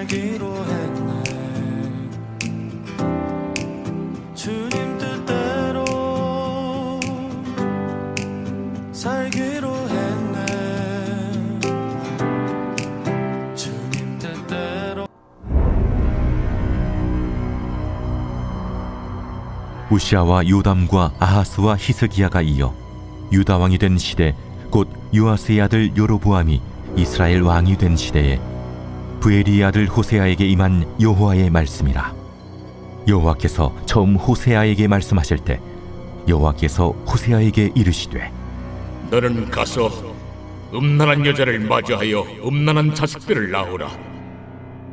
살기로 했네. 주님 뜻대로 살기로 했네. 주님 뜻대로. 우시아와 요담과 아하스와 히스기야가 이어 유다 왕이 된 시대, 곧 요아스의 아들 여로보암이 이스라엘 왕이 된 시대에 부엘리의 아들 호세아에게 임한 여호와의 말씀이라. 여호와께서 처음 호세아에게 말씀하실 때 여호와께서 호세아에게 이르시되 너는 가서 음란한 여자를 맞이하여 음란한 자식들을 낳으라.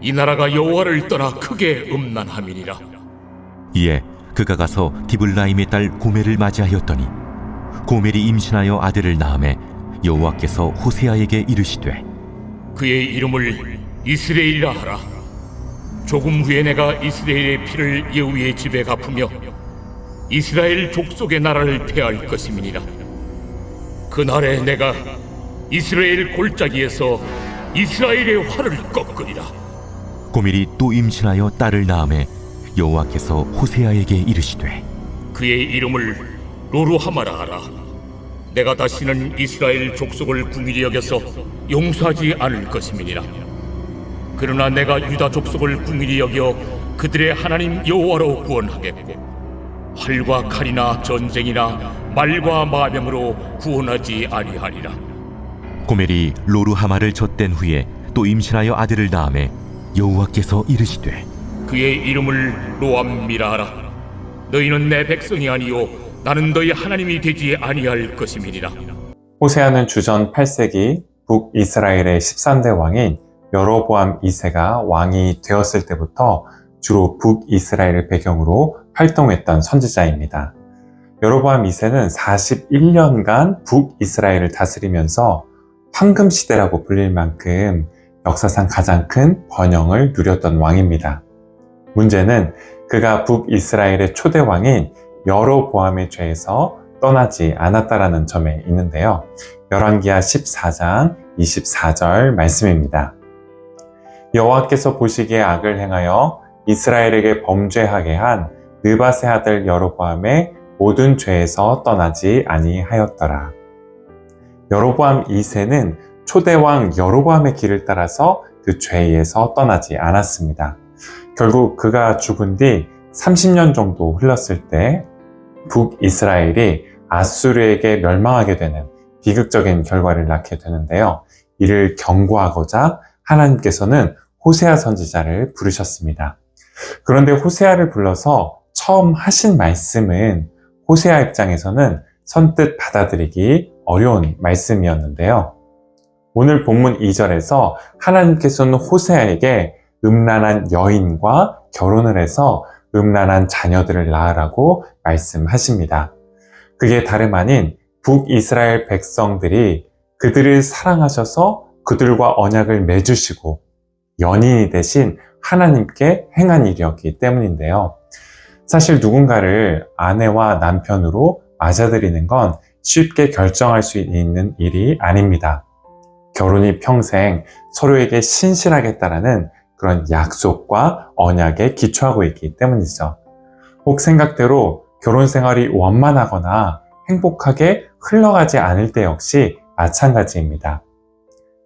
이 나라가 여호와를 떠나 크게 음란함이니라. 이에 그가 가서 디블라임의 딸 고멜을 맞이하였더니 고멜이 임신하여 아들을 낳음에 여호와께서 호세아에게 이르시되 그의 이름을 이스라엘이라 하라. 조금 후에 내가 이스라엘의 피를 예후의 집에 갚으며 이스라엘 족속의 나라를 폐할 것임이니라. 그날에 내가 이스라엘 골짜기에서 이스라엘의 활을 꺾으리라. 고멜이 또 임신하여 딸을 낳음에 여호와께서 호세아에게 이르시되 그의 이름을 로루하마라 하라. 내가 다시는 이스라엘 족속을 궁일이 여겨서 용서하지 않을 것임이니라. 그러나 내가 유다 족속을 궁일이 여겨 그들의 하나님 여호와로 구원하겠고 활과 칼이나 전쟁이나 말과 마병으로 구원하지 아니하리라. 고멜이 로루하마를 젖댄 후에 또 임신하여 아들을 낳음에 여호와께서 이르시되 그의 이름을 로암미라 하라. 너희는 내 백성이 아니요 나는 너희 하나님이 되지 아니할 것임이니라. 호세아는 주전 8세기 북이스라엘의 13대 왕인 여로보암 2세가 왕이 되었을 때부터 주로 북이스라엘을 배경으로 활동했던 선지자입니다. 여로보암 2세는 41년간 북이스라엘을 다스리면서 황금시대라고 불릴 만큼 역사상 가장 큰 번영을 누렸던 왕입니다. 문제는 그가 북이스라엘의 초대 왕인 여로보암의 죄에서 떠나지 않았다라는 점에 있는데요. 열왕기하 14장 24절 말씀입니다. 여호와께서 보시기에 악을 행하여 이스라엘에게 범죄하게 한 느밧의 아들 여로보암의 모든 죄에서 떠나지 아니하였더라. 여로보암 2세는 초대왕 여로보암의 길을 따라서 그 죄에서 떠나지 않았습니다. 결국 그가 죽은 뒤 30년 정도 흘렀을 때 북이스라엘이 아수르에게 멸망하게 되는 비극적인 결과를 낳게 되는데요. 이를 경고하고자 하나님께서는 호세아 선지자를 부르셨습니다. 그런데 호세아를 불러서 처음 하신 말씀은 호세아 입장에서는 선뜻 받아들이기 어려운 말씀이었는데요. 오늘 본문 2절에서 하나님께서는 호세아에게 음란한 여인과 결혼을 해서 음란한 자녀들을 낳으라고 말씀하십니다. 그게 다름 아닌 북이스라엘 백성들이 그들을 사랑하셔서 그들과 언약을 맺으시고 연인이 되신 하나님께 행한 일이었기 때문인데요. 사실 누군가를 아내와 남편으로 맞아들이는 건 쉽게 결정할 수 있는 일이 아닙니다. 결혼이 평생 서로에게 신실하겠다라는 그런 약속과 언약에 기초하고 있기 때문이죠. 혹 생각대로 결혼 생활이 원만하거나 행복하게 흘러가지 않을 때 역시 마찬가지입니다.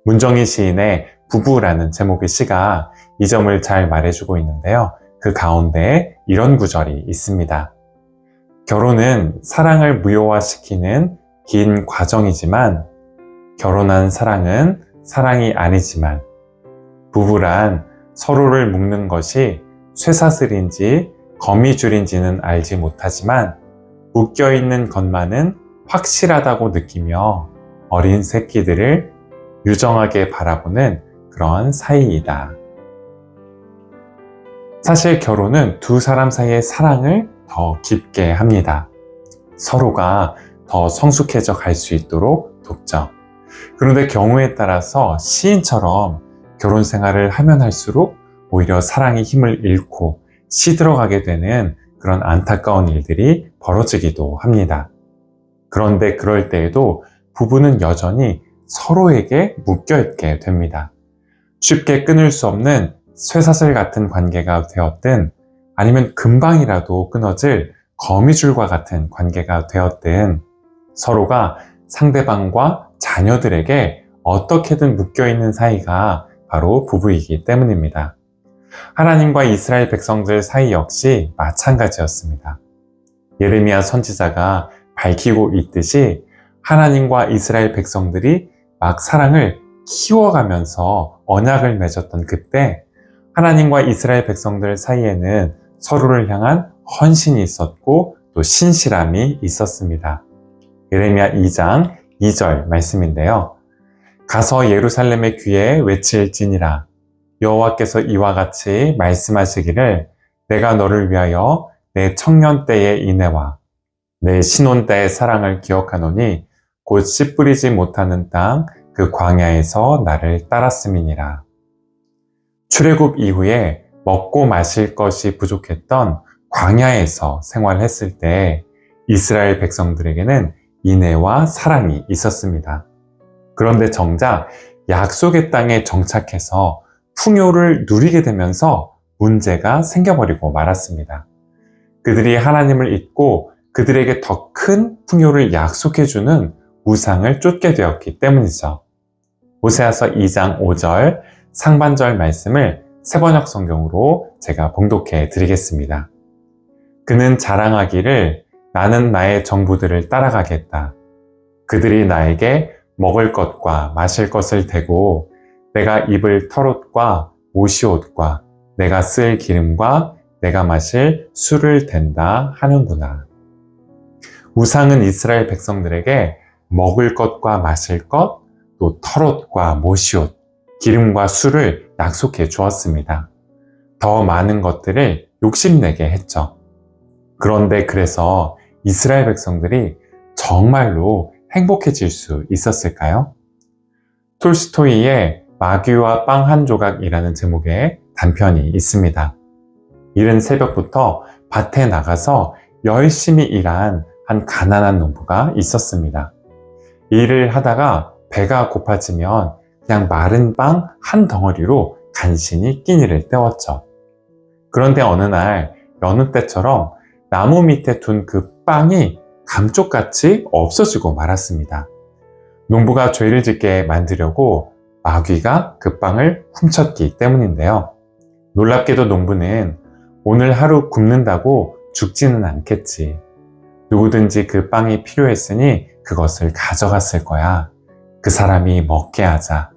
문정희 시인의 부부라는 제목의 시가 이 점을 잘 말해주고 있는데요. 그 가운데 이런 구절이 있습니다. 결혼은 사랑을 무효화시키는 긴 과정이지만 결혼한 사랑은 사랑이 아니지만 부부란 서로를 묶는 것이 쇠사슬인지 거미줄인지는 알지 못하지만 묶여있는 것만은 확실하다고 느끼며 어린 새끼들을 유정하게 바라보는 그런 사이이다. 사실 결혼은 두 사람 사이의 사랑을 더 깊게 합니다. 서로가 더 성숙해져 갈 수 있도록 돕죠. 그런데 경우에 따라서 시인처럼 결혼 생활을 하면 할수록 오히려 사랑의 힘을 잃고 시들어가게 되는 그런 안타까운 일들이 벌어지기도 합니다. 그런데 그럴 때에도 부부는 여전히 서로에게 묶여있게 됩니다. 쉽게 끊을 수 없는 쇠사슬 같은 관계가 되었든 아니면 금방이라도 끊어질 거미줄과 같은 관계가 되었든 서로가 상대방과 자녀들에게 어떻게든 묶여있는 사이가 바로 부부이기 때문입니다. 하나님과 이스라엘 백성들 사이 역시 마찬가지였습니다. 예레미야 선지자가 밝히고 있듯이 하나님과 이스라엘 백성들이 막 사랑을 키워가면서 언약을 맺었던 그때 하나님과 이스라엘 백성들 사이에는 서로를 향한 헌신이 있었고 또 신실함이 있었습니다. 예레미야 2장 2절 말씀인데요. 가서 예루살렘의 귀에 외칠지니라. 여호와께서 이와 같이 말씀하시기를 내가 너를 위하여 내 청년 때의 인애와 내 신혼 때의 사랑을 기억하노니 곧 씨 뿌리지 못하는 땅 그 광야에서 나를 따랐음이니라. 출애굽 이후에 먹고 마실 것이 부족했던 광야에서 생활했을 때 이스라엘 백성들에게는 인애와 사랑이 있었습니다. 그런데 정작 약속의 땅에 정착해서 풍요를 누리게 되면서 문제가 생겨버리고 말았습니다. 그들이 하나님을 잊고 그들에게 더 큰 풍요를 약속해주는 우상을 쫓게 되었기 때문이죠. 호세아서 2장 5절 상반절 말씀을 새번역 성경으로 제가 봉독해 드리겠습니다. 그는 자랑하기를 나는 나의 정부들을 따라가겠다. 그들이 나에게 먹을 것과 마실 것을 대고 내가 입을 털옷과 모시옷과 내가 쓸 기름과 내가 마실 술을 댄다 하는구나. 우상은 이스라엘 백성들에게 먹을 것과 마실 것, 또 털옷과 모시옷, 기름과 술을 약속해 주었습니다. 더 많은 것들을 욕심내게 했죠. 그런데 그래서 이스라엘 백성들이 정말로 행복해질 수 있었을까요? 톨스토이의 마귀와 빵 한 조각이라는 제목의 단편이 있습니다. 이른 새벽부터 밭에 나가서 열심히 일한 한 가난한 농부가 있었습니다. 일을 하다가 배가 고파지면 그냥 마른 빵 한 덩어리로 간신히 끼니를 때웠죠. 그런데 어느 날 여느 때처럼 나무 밑에 둔 그 빵이 감쪽같이 없어지고 말았습니다. 농부가 죄를 짓게 만들려고 마귀가 그 빵을 훔쳤기 때문인데요. 놀랍게도 농부는 오늘 하루 굶는다고 죽지는 않겠지. 누구든지 그 빵이 필요했으니 그것을 가져갔을 거야. 그 사람이 먹게 하자.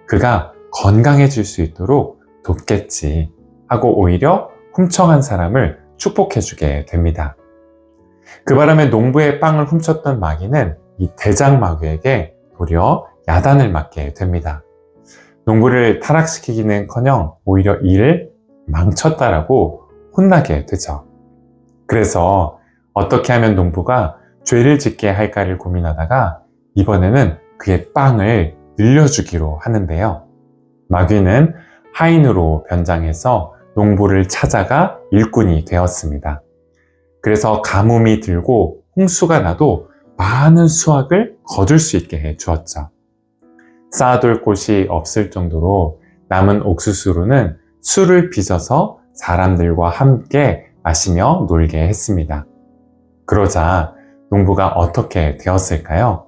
그가 건강해질 수 있도록 돕겠지. 하고 오히려 훔쳐간 사람을 축복해주게 됩니다. 그 바람에 농부의 빵을 훔쳤던 마귀는 이 대장 마귀에게 도리어 야단을 맞게 됩니다. 농부를 타락시키기는커녕 오히려 일을 망쳤다라고 혼나게 되죠. 그래서 어떻게 하면 농부가 죄를 짓게 할까를 고민하다가 이번에는 그의 빵을 늘려주기로 하는데요. 마귀는 하인으로 변장해서 농부를 찾아가 일꾼이 되었습니다. 그래서 가뭄이 들고 홍수가 나도 많은 수확을 거둘 수 있게 해 주었죠. 쌓아둘 곳이 없을 정도로 남은 옥수수로는 술을 빚어서 사람들과 함께 마시며 놀게 했습니다. 그러자 농부가 어떻게 되었을까요?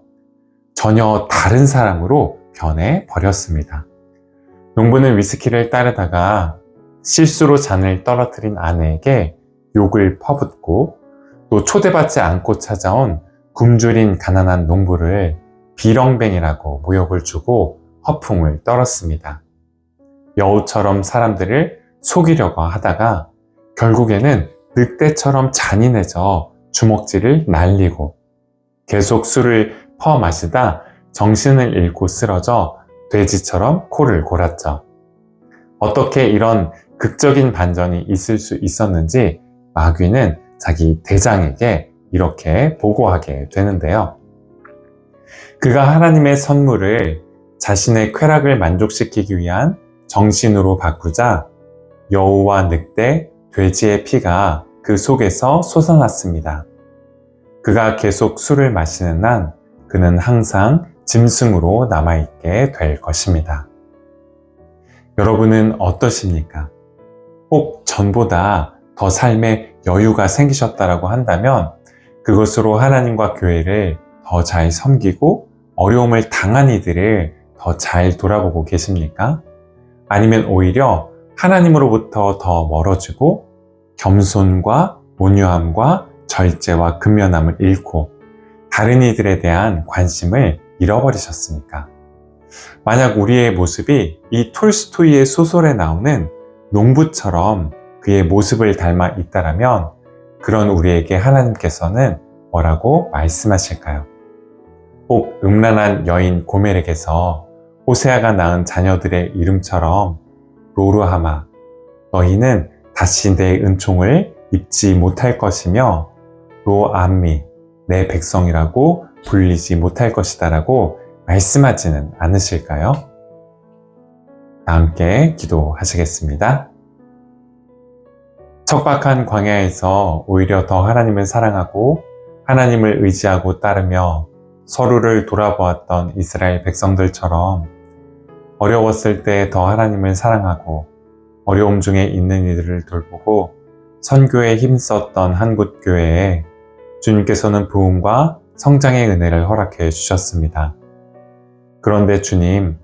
전혀 다른 사람으로 변해 버렸습니다. 농부는 위스키를 따르다가 실수로 잔을 떨어뜨린 아내에게 욕을 퍼붓고 또 초대받지 않고 찾아온 굶주린 가난한 농부를 비렁뱅이라고 모욕을 주고 허풍을 떨었습니다. 여우처럼 사람들을 속이려고 하다가 결국에는 늑대처럼 잔인해져 주먹질을 날리고 계속 술을 퍼 마시다 정신을 잃고 쓰러져 돼지처럼 코를 골았죠. 어떻게 이런 극적인 반전이 있을 수 있었는지 마귀는 자기 대장에게 이렇게 보고하게 되는데요. 그가 하나님의 선물을 자신의 쾌락을 만족시키기 위한 정신으로 바꾸자 여우와 늑대, 돼지의 피가 그 속에서 솟아났습니다. 그가 계속 술을 마시는 한 그는 항상 짐승으로 남아있게 될 것입니다. 여러분은 어떠십니까? 혹 전보다 더 삶에 여유가 생기셨다라고 한다면 그것으로 하나님과 교회를 더 잘 섬기고 어려움을 당한 이들을 더 잘 돌아보고 계십니까? 아니면 오히려 하나님으로부터 더 멀어지고 겸손과 온유함과 절제와 근면함을 잃고 다른 이들에 대한 관심을 잃어버리셨습니까? 만약 우리의 모습이 이 톨스토이의 소설에 나오는 농부처럼 그의 모습을 닮아 있다라면 그런 우리에게 하나님께서는 뭐라고 말씀하실까요? 혹 음란한 여인 고멜에게서 호세아가 낳은 자녀들의 이름처럼 로루하마, 너희는 다시 내 은총을 입지 못할 것이며 로암미, 내 백성이라고 불리지 못할 것이다 라고 말씀하지는 않으실까요? 다 함께 기도하시겠습니다. 척박한 광야에서 오히려 더 하나님을 사랑하고 하나님을 의지하고 따르며 서로를 돌아보았던 이스라엘 백성들처럼 어려웠을 때 더 하나님을 사랑하고 어려움 중에 있는 이들을 돌보고 선교에 힘썼던 한국교회에 주님께서는 부흥과 성장의 은혜를 허락해 주셨습니다. 그런데 주님,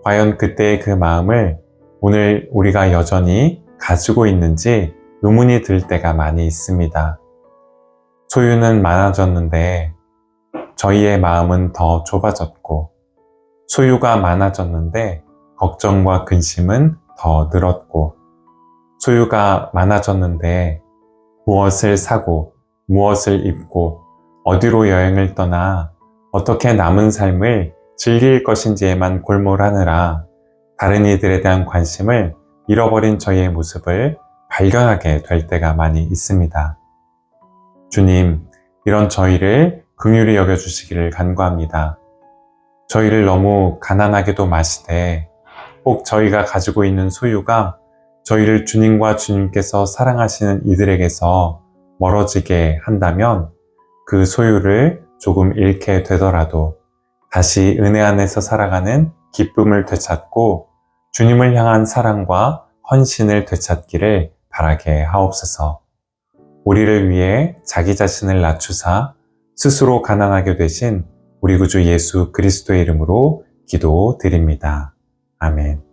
과연 그때의 그 마음을 오늘 우리가 여전히 가지고 있는지 의문이 들 때가 많이 있습니다. 소유는 많아졌는데 저희의 마음은 더 좁아졌고 소유가 많아졌는데 걱정과 근심은 더 늘었고 소유가 많아졌는데 무엇을 사고 무엇을 입고 어디로 여행을 떠나 어떻게 남은 삶을 즐길 것인지에만 골몰하느라 다른 이들에 대한 관심을 잃어버린 저희의 모습을 발견하게 될 때가 많이 있습니다. 주님, 이런 저희를 긍휼히 여겨주시기를 간구합니다. 저희를 너무 가난하게도 마시되 혹 저희가 가지고 있는 소유가 저희를 주님과 주님께서 사랑하시는 이들에게서 멀어지게 한다면 그 소유를 조금 잃게 되더라도 다시 은혜 안에서 살아가는 기쁨을 되찾고 주님을 향한 사랑과 헌신을 되찾기를 바라게 하옵소서. 우리를 위해 자기 자신을 낮추사 스스로 가난하게 되신 우리 구주 예수 그리스도의 이름으로 기도드립니다. 아멘.